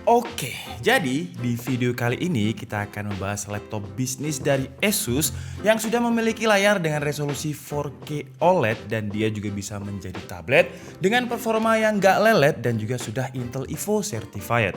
Oke, jadi di video kali ini kita akan membahas laptop bisnis dari Asus yang sudah memiliki layar dengan resolusi 4K OLED dan dia juga bisa menjadi tablet dengan performa yang gak lelet dan juga sudah Intel Evo certified.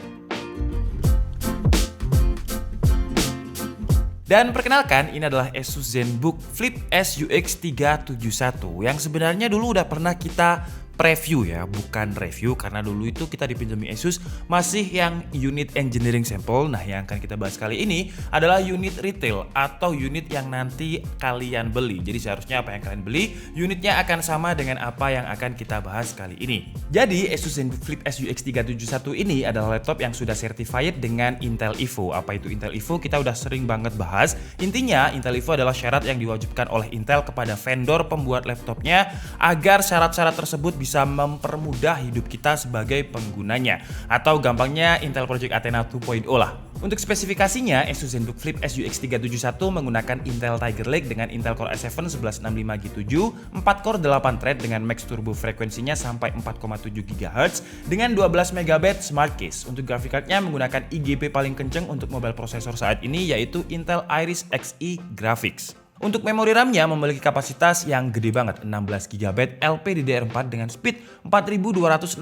Dan perkenalkan, ini adalah Asus ZenBook Flip S UX 371 yang sebenarnya dulu udah pernah kita preview ya, bukan review karena dulu itu kita dipinjami Asus masih yang unit engineering sampel. Nah, yang akan kita bahas kali ini adalah unit retail atau unit yang nanti kalian beli. Jadi seharusnya apa yang kalian beli, unitnya akan sama dengan apa yang akan kita bahas kali ini. Jadi Asus ZenBook Flip S UX 371 ini adalah laptop yang sudah certified dengan Intel Evo. Apa itu Intel Evo? Kita udah sering banget bahas. Intinya Intel Evo adalah syarat yang diwajibkan oleh Intel kepada vendor pembuat laptopnya agar syarat-syarat tersebut bisa mempermudah hidup kita sebagai penggunanya, atau gampangnya Intel Project Athena 2.0 lah. Untuk spesifikasinya, Asus ZenBook Flip S UX 371 menggunakan Intel Tiger Lake dengan Intel Core i7 1165G7, 4 core 8 thread dengan max turbo frekuensinya sampai 4,7 GHz dengan 12 MB smart case. Untuk graphic cardnya menggunakan IGP paling kenceng untuk mobile processor saat ini, yaitu Intel Iris Xe Graphics. Untuk memori RAM-nya memiliki kapasitas yang gede banget, 16 GB LPDDR4 dengan speed 4267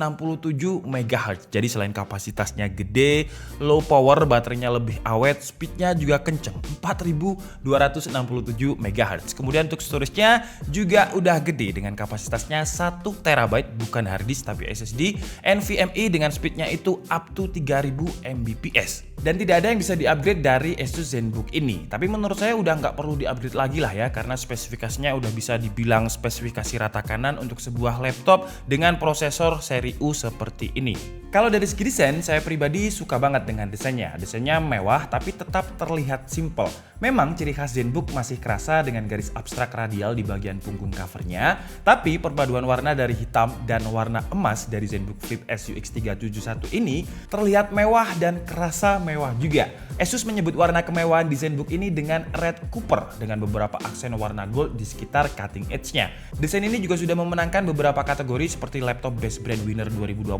MHz. Jadi selain kapasitasnya gede, low power, baterainya lebih awet, speednya juga kenceng, 4267 MHz. Kemudian untuk storage-nya juga udah gede dengan kapasitasnya 1 TB, bukan hard disk tapi SSD, NVMe dengan speednya itu up to 3000 Mbps. Dan tidak ada yang bisa di-upgrade dari Asus ZenBook ini. Tapi menurut saya udah nggak perlu di-upgrade lagi lah ya, karena spesifikasinya udah bisa dibilang spesifikasi rata kanan untuk sebuah laptop dengan prosesor seri U seperti ini. Kalau dari segi desain, saya pribadi suka banget dengan desainnya. Desainnya mewah tapi tetap terlihat simple. Memang ciri khas ZenBook masih kerasa dengan garis abstrak radial di bagian punggung covernya, tapi perpaduan warna dari hitam dan warna emas dari ZenBook Flip S UX 371 ini terlihat mewah dan kerasa mewah juga. Asus menyebut warna kemewahan di ZenBook ini dengan Red Copper dengan beberapa aksen warna gold di sekitar cutting edge-nya. Desain ini juga sudah memenangkan beberapa kategori seperti Laptop Best Brand Winner 2020,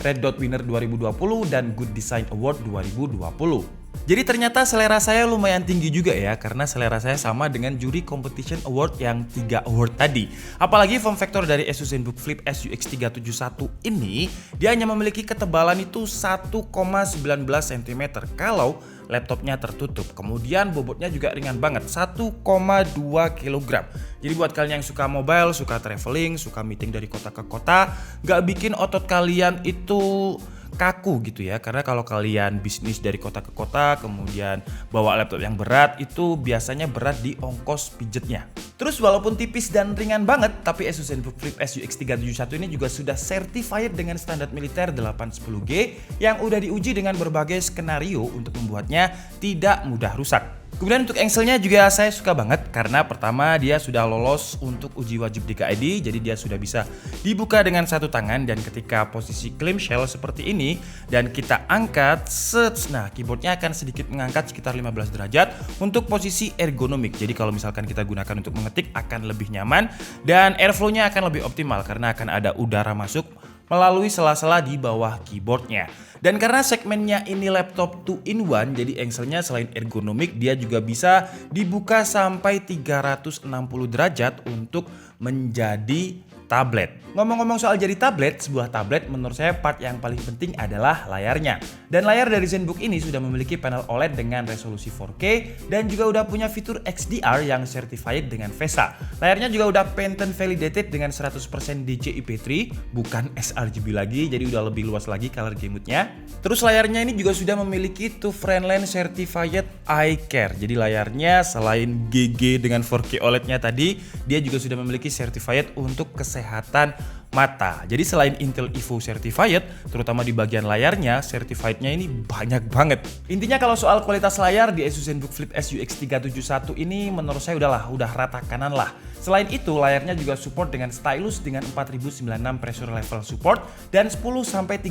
Red Dot Winner 2020, dan Good Design Award 2020. Jadi ternyata selera saya lumayan tinggi juga ya, karena selera saya sama dengan juri Competition Award yang 3 award tadi. Apalagi form factor dari Asus ZenBook Flip S UX 371 ini, dia hanya memiliki ketebalan itu 1,19 cm kalau laptopnya tertutup. Kemudian bobotnya juga ringan banget, 1,2 kg. Jadi buat kalian yang suka mobile, suka traveling, suka meeting dari kota ke kota, gak bikin otot kalian itu kaku gitu ya, karena kalau kalian bisnis dari kota ke kota kemudian bawa laptop yang berat, itu biasanya berat di ongkos pijetnya. Terus walaupun tipis dan ringan banget, tapi Asus ZenBook Flip S UX 371 ini juga sudah certified dengan standar militer 810G yang udah diuji dengan berbagai skenario untuk membuatnya tidak mudah rusak. Kemudian untuk engselnya juga saya suka banget karena pertama dia sudah lolos untuk uji wajib DKID, jadi dia sudah bisa dibuka dengan satu tangan, dan ketika posisi clamshell seperti ini dan kita angkat, nah keyboardnya akan sedikit mengangkat sekitar 15 derajat untuk posisi ergonomik. Jadi kalau misalkan kita gunakan untuk mengetik akan lebih nyaman dan airflow-nya akan lebih optimal karena akan ada udara masuk melalui sela-sela di bawah keyboardnya. Dan karena segmennya ini laptop 2-in-1, jadi engselnya selain ergonomik dia juga bisa dibuka sampai 360 derajat untuk menjadi tablet. Ngomong-ngomong soal jadi tablet, sebuah tablet menurut saya part yang paling penting adalah layarnya. Dan layar dari ZenBook ini sudah memiliki panel OLED dengan resolusi 4K dan juga udah punya fitur XDR yang certified dengan VESA. Layarnya juga udah patent validated dengan 100% DCI-P3, bukan sRGB lagi, jadi udah lebih luas lagi color gamut-nya. Terus layarnya ini juga sudah memiliki TUF Friendline Certified Eye Care. Jadi layarnya selain GG dengan 4K OLED-nya tadi, dia juga sudah memiliki certified untuk kesehatan mata. Jadi selain Intel Evo certified, terutama di bagian layarnya, certified-nya ini banyak banget. Intinya kalau soal kualitas layar di Asus ZenBook Flip S UX 371 ini menurut saya udah rata kanan lah. Selain itu, layarnya juga support dengan stylus dengan 4096 pressure level support dan 10-300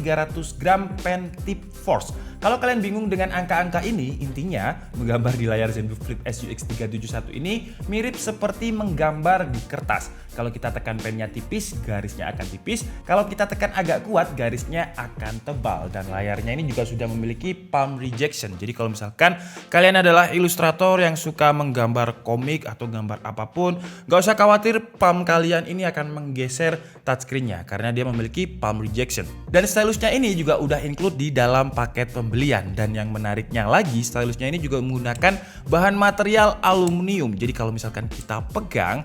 gram pen tip force. Kalau kalian bingung dengan angka-angka ini, intinya menggambar di layar ZenBook Flip S UX 371 ini mirip seperti menggambar di kertas. Kalau kita tekan pennya tipis, garisnya akan tipis. Kalau kita tekan agak kuat, garisnya akan tebal. Dan layarnya ini juga sudah memiliki palm rejection. Jadi kalau misalkan kalian adalah ilustrator yang suka menggambar komik atau gambar apapun, gak usah khawatir palm kalian ini akan menggeser touchscreen-nya karena dia memiliki palm rejection. Dan stylusnya ini juga udah include di dalam paket pembelian. Dan yang menariknya lagi, stylusnya ini juga menggunakan bahan material aluminium. Jadi kalau misalkan kita pegang,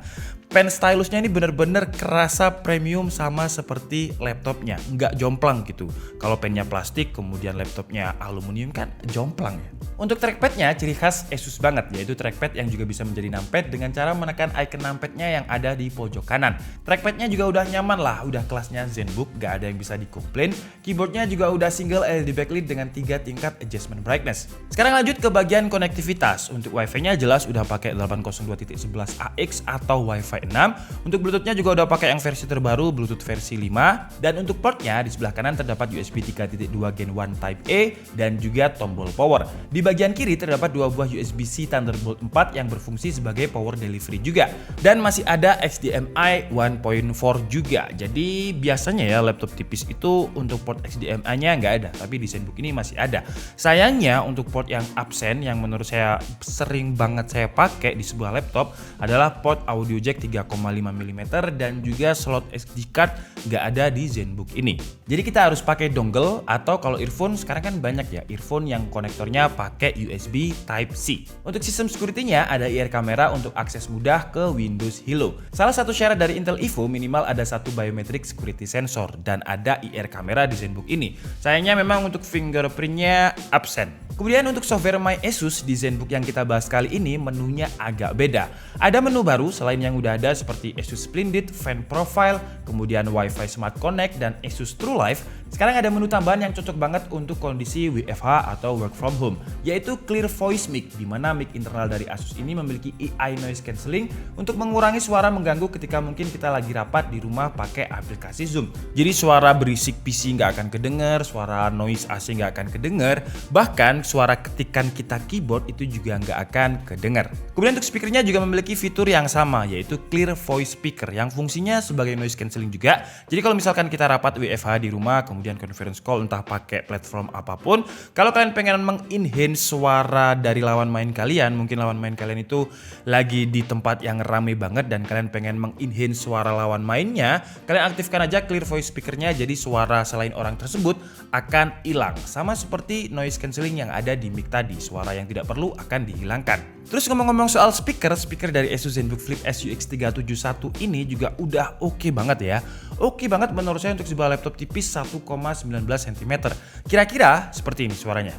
pen stylusnya ini bener-bener kerasa premium sama seperti laptopnya, nggak jomplang gitu. Kalau pennya plastik kemudian laptopnya aluminium kan jomplang ya. Untuk trackpadnya ciri khas Asus banget, yaitu trackpad yang juga bisa menjadi numpad dengan cara menekan icon numpadnya yang ada di pojok kanan. Trackpadnya juga udah nyaman lah, udah kelasnya ZenBook, gak ada yang bisa dikomplain. Keyboardnya juga udah single LED backlit dengan 3 tingkat adjustment brightness. Sekarang lanjut ke bagian konektivitas. Untuk Wi-Fi-nya jelas udah pakai 802.11ax atau Wi-Fi 6. Untuk Bluetooth-nya juga udah pakai yang versi terbaru, Bluetooth versi 5. Dan untuk portnya di sebelah kanan terdapat USB 3.2 Gen 1 Type A dan juga tombol power. Di bagian kiri terdapat 2 buah USB-C Thunderbolt 4 yang berfungsi sebagai power delivery juga. Dan masih ada HDMI 1.4 juga. Jadi biasanya ya laptop tipis itu untuk port HDMI-nya nggak ada, tapi di ZenBook ini masih ada. Sayangnya untuk port yang absen yang menurut saya sering banget saya pakai di sebuah laptop adalah port audio jack 3,5 mm dan juga slot SD card nggak ada di ZenBook ini. Jadi kita harus pakai dongle atau kalau earphone sekarang kan banyak ya earphone yang konektornya pakai USB Type-C. Untuk sistem security-nya ada IR kamera untuk akses mudah ke Windows Hello. Salah satu syarat dari Intel Evo minimal ada satu biometric security sensor dan ada IR kamera di ZenBook ini. Sayangnya memang untuk fingerprint-nya absen. Kemudian untuk software My Asus di ZenBook yang kita bahas kali ini menunya agak beda. Ada menu baru selain yang udah ada seperti Asus Splendid, Fan Profile, kemudian Wi-Fi Smart Connect dan Asus TrueLife. Sekarang ada menu tambahan yang cocok banget untuk kondisi WFH atau work from home, yaitu Clear Voice Mic, di mana mic internal dari Asus ini memiliki AI noise cancelling untuk mengurangi suara mengganggu ketika mungkin kita lagi rapat di rumah pakai aplikasi Zoom. Jadi suara berisik PC nggak akan kedenger, suara noise AC nggak akan kedenger, bahkan suara ketikan kita keyboard itu juga nggak akan kedenger. Kemudian untuk speakernya juga memiliki fitur yang sama, yaitu Clear Voice Speaker yang fungsinya sebagai noise cancelling juga. Jadi kalau misalkan kita rapat WFH di rumah, kemudian conference call entah pakai platform apapun, kalau kalian pengen mengenhance suara dari lawan main kalian, mungkin lawan main kalian itu lagi di tempat yang rame banget dan kalian pengen mengenhance suara lawan mainnya, kalian aktifkan aja Clear Voice Speakernya, jadi suara selain orang tersebut akan hilang. Sama seperti noise cancelling yang ada di mic tadi, suara yang tidak perlu akan dihilangkan. Terus ngomong-ngomong soal speaker dari Asus ZenBook Flip S UX 371 ini juga udah oke banget ya. Oke banget menurut saya untuk sebuah laptop tipis 1,19 cm. Kira-kira seperti ini suaranya.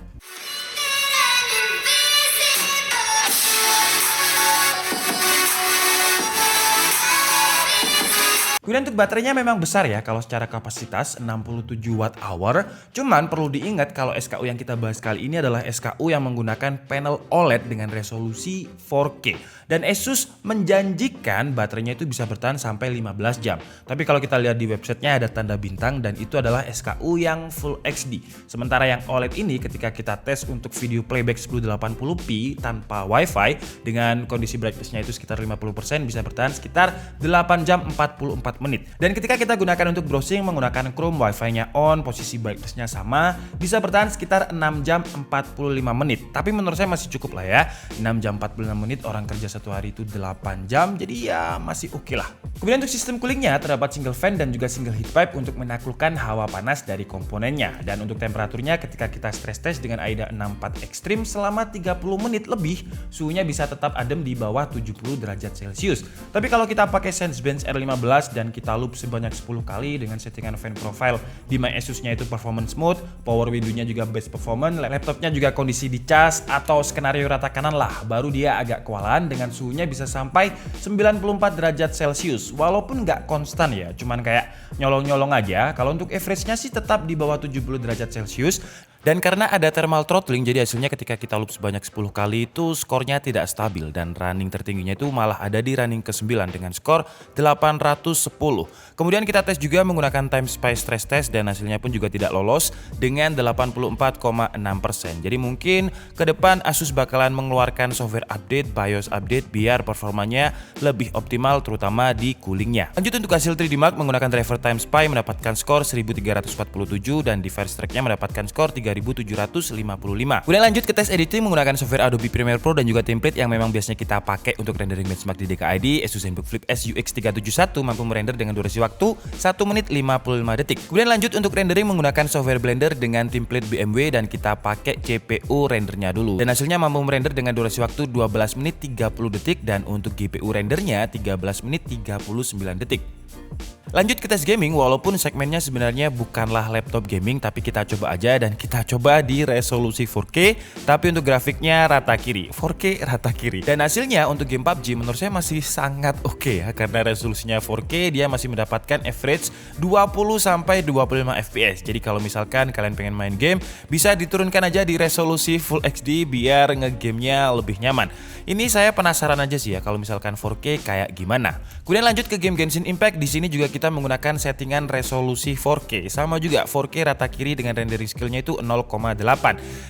Kemudian untuk baterainya memang besar ya kalau secara kapasitas 67 Wh. Cuman perlu diingat kalau SKU yang kita bahas kali ini adalah SKU yang menggunakan panel OLED dengan resolusi 4K. Dan Asus menjanjikan baterainya itu bisa bertahan sampai 15 jam. Tapi kalau kita lihat di websitenya ada tanda bintang dan itu adalah SKU yang Full HD. Sementara yang OLED ini ketika kita tes untuk video playback 1080p tanpa Wi-Fi dengan kondisi brightness-nya itu sekitar 50% bisa bertahan sekitar 8 jam 44 menit. Dan ketika kita gunakan untuk browsing menggunakan Chrome, Wi-Fi-nya on, posisi brightness-nya sama, bisa bertahan sekitar 6 jam 45 menit. Tapi menurut saya masih cukup lah ya. 6 jam 45 menit, orang kerja satu hari itu 8 jam, jadi ya masih oke lah. Kemudian untuk sistem coolingnya terdapat single fan dan juga single heat pipe untuk menaklukkan hawa panas dari komponennya. Dan untuk temperaturnya ketika kita stress test dengan AIDA 64 Extreme selama 30 menit lebih, suhunya bisa tetap adem di bawah 70 derajat Celcius. Tapi kalau kita pakai Sensebench R15 dan kita loop sebanyak 10 kali dengan settingan fan profile di My Asusnya itu performance mode, power window-nya juga best performance, laptopnya juga kondisi dicas atau skenario rata kanan lah, baru dia agak kewalahan dengan suhunya bisa sampai 94 derajat Celcius. Walaupun nggak konstan ya, cuman kayak nyolong-nyolong aja. Kalau untuk average-nya sih tetap di bawah 70 derajat Celcius. Dan karena ada thermal throttling, jadi hasilnya ketika kita loop sebanyak 10 kali itu skornya tidak stabil dan running tertingginya itu malah ada di running ke-9 dengan skor 810. Kemudian kita tes juga menggunakan time spy stress test dan hasilnya pun juga tidak lolos dengan 84,6%. Jadi mungkin ke depan Asus bakalan mengeluarkan software update, BIOS update biar performanya lebih optimal terutama di coolingnya. Lanjut untuk hasil 3D Mark menggunakan driver time spy mendapatkan skor 1347 dan device tracknya mendapatkan skor 3755. Kemudian lanjut ke tes editing menggunakan software Adobe Premiere Pro dan juga template yang memang biasanya kita pakai untuk rendering benchmark di DKID. Asus ZenBook Flip S UX 371 mampu merender dengan durasi waktu 1 menit 55 detik. Kemudian lanjut untuk rendering menggunakan software Blender dengan template BMW dan kita pakai CPU rendernya dulu. Dan hasilnya mampu merender dengan durasi waktu 12 menit 30 detik dan untuk GPU rendernya 13 menit 39 detik. Lanjut ke tes gaming, walaupun segmennya sebenarnya bukanlah laptop gaming, tapi kita coba aja dan kita coba di resolusi 4K, tapi untuk grafiknya rata kiri, 4K rata kiri. Dan hasilnya untuk game PUBG menurut saya masih sangat oke ya, karena resolusinya 4K dia masih mendapatkan average 20-25 FPS. Jadi kalau misalkan kalian pengen main game, bisa diturunkan aja di resolusi Full HD biar ngegamenya lebih nyaman. Ini saya penasaran aja sih ya kalau misalkan 4K kayak gimana. Kemudian lanjut ke game Genshin Impact, di sini juga kita menggunakan settingan resolusi 4K. Sama juga 4K rata kiri dengan rendering skillnya itu 0,8.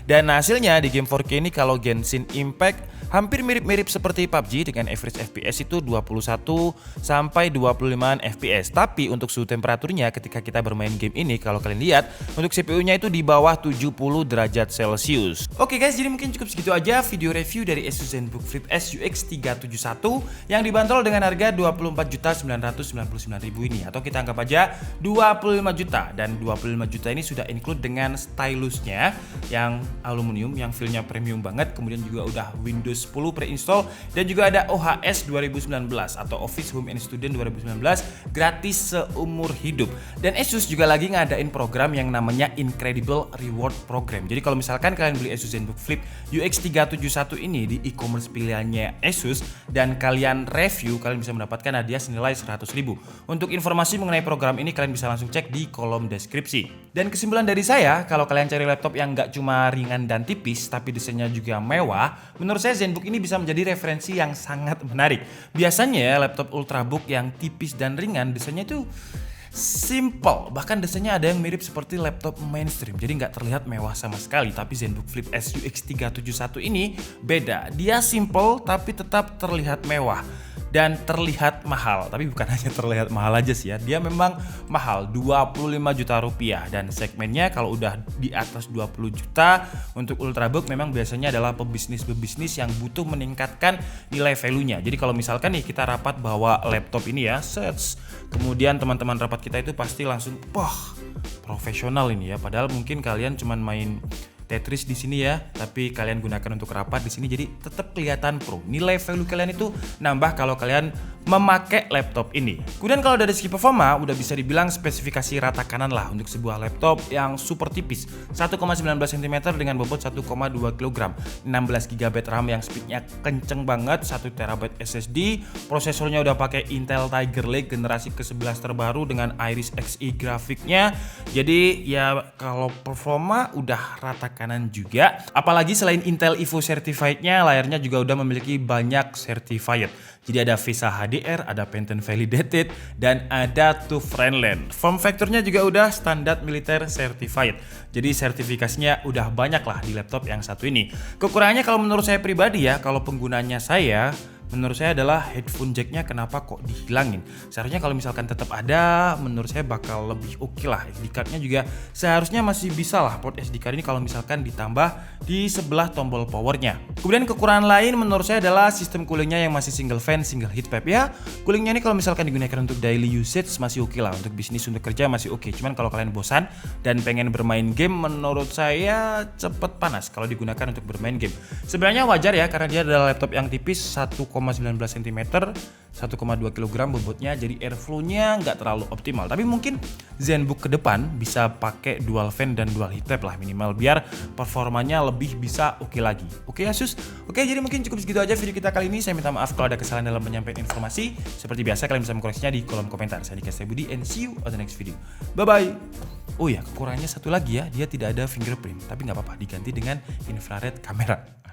Dan hasilnya di game 4K ini kalau Genshin Impact hampir mirip-mirip seperti PUBG dengan average FPS itu 21-25 FPS. Tapi untuk suhu temperaturnya ketika kita bermain game ini kalau kalian lihat untuk CPU-nya itu di bawah 70 derajat Celcius. Oke guys, jadi mungkin cukup segitu aja video review dari Asus ZenBook Flip S UX 371 yang dibanderol dengan harga 24.999.000 ini, atau kita anggap aja 25 juta. Dan 25 juta ini sudah include dengan stylusnya yang aluminium yang feel-nya premium banget, kemudian juga udah Windows 10 pre-install dan juga ada OHS 2019 atau Office Home and Student 2019 gratis seumur hidup. Dan Asus juga lagi ngadain program yang namanya Incredible Reward Program. Jadi kalau misalkan kalian beli Asus ZenBook Flip UX 371 ini di e-commerce pilihannya Asus dan kalian review, kalian bisa mendapatkan hadiah senilai 100.000. Untuk informasi mengenai program ini kalian bisa langsung cek di kolom deskripsi. Dan kesimpulan dari saya, kalau kalian cari laptop yang nggak cuma ringan dan tipis tapi desainnya juga mewah, menurut saya ZenBook ini bisa menjadi referensi yang sangat menarik. Biasanya laptop ultrabook yang tipis dan ringan desainnya itu simple, bahkan desainnya ada yang mirip seperti laptop mainstream, jadi nggak terlihat mewah sama sekali. Tapi ZenBook Flip S UX 371 ini beda, dia simple tapi tetap terlihat mewah dan terlihat mahal. Tapi bukan hanya terlihat mahal aja sih ya, dia memang mahal, 25 juta rupiah. Dan segmennya kalau udah di atas 20 juta untuk ultrabook memang biasanya adalah pebisnis yang butuh meningkatkan nilai value-nya. Jadi kalau misalkan nih kita rapat bawa laptop ini ya, kemudian teman-teman rapat kita itu pasti langsung, wah profesional ini ya. Padahal mungkin kalian cuman main Tetris di sini ya, tapi kalian gunakan untuk rapat di sini, jadi tetap kelihatan pro. Nilai value kalian itu nambah kalau kalian memakai laptop ini. Kemudian kalau dari segi performa udah bisa dibilang spesifikasi rata kanan lah untuk sebuah laptop yang super tipis, 1,19 cm dengan bobot 1,2 kg, 16 GB RAM yang speednya kenceng banget, 1 TB SSD, prosesornya udah pakai Intel Tiger Lake generasi ke-11 terbaru dengan Iris Xe grafiknya. Jadi ya kalau performa udah rata kanan juga. Apalagi selain Intel Evo certified-nya, layarnya juga udah memiliki banyak certified. Jadi ada VESA HDR, ada Pantone Validated, dan ada TÜV Rheinland. Form factor-nya juga udah standar militer certified. Jadi sertifikasinya udah banyak lah di laptop yang satu ini. Kekurangannya kalau menurut saya pribadi ya, kalau penggunanya saya, menurut saya adalah headphone jack-nya kenapa kok dihilangin. Seharusnya kalau misalkan tetap ada, menurut saya bakal lebih oke lah. SD card-nya juga seharusnya masih bisa lah port SD card ini kalau misalkan ditambah di sebelah tombol powernya. Kemudian kekurangan lain menurut saya adalah sistem coolingnya yang masih single fan, single heat pipe ya. Coolingnya ini kalau misalkan digunakan untuk daily usage masih oke lah, untuk bisnis, untuk kerja masih oke. Cuman kalau kalian bosan dan pengen bermain game, menurut saya cepet panas kalau digunakan untuk bermain game. Sebenarnya wajar ya, karena dia adalah laptop yang tipis, 1,19 cm, 1,2 kg bobotnya, jadi airflow-nya nggak terlalu optimal. Tapi mungkin ZenBook ke depan bisa pakai dual fan dan dual heat pipe lah minimal, biar performanya lebih bisa oke lagi. Oke Asus? Oke, jadi mungkin cukup segitu aja video kita kali ini. Saya minta maaf kalau ada kesalahan dalam menyampaikan informasi. Seperti biasa kalian bisa mengkoreksinya di kolom komentar. Saya Dika Budi and see you on the next video. Bye bye. Oh ya, kekurangannya satu lagi ya, dia tidak ada fingerprint, tapi nggak apa-apa, diganti dengan infrared kamera.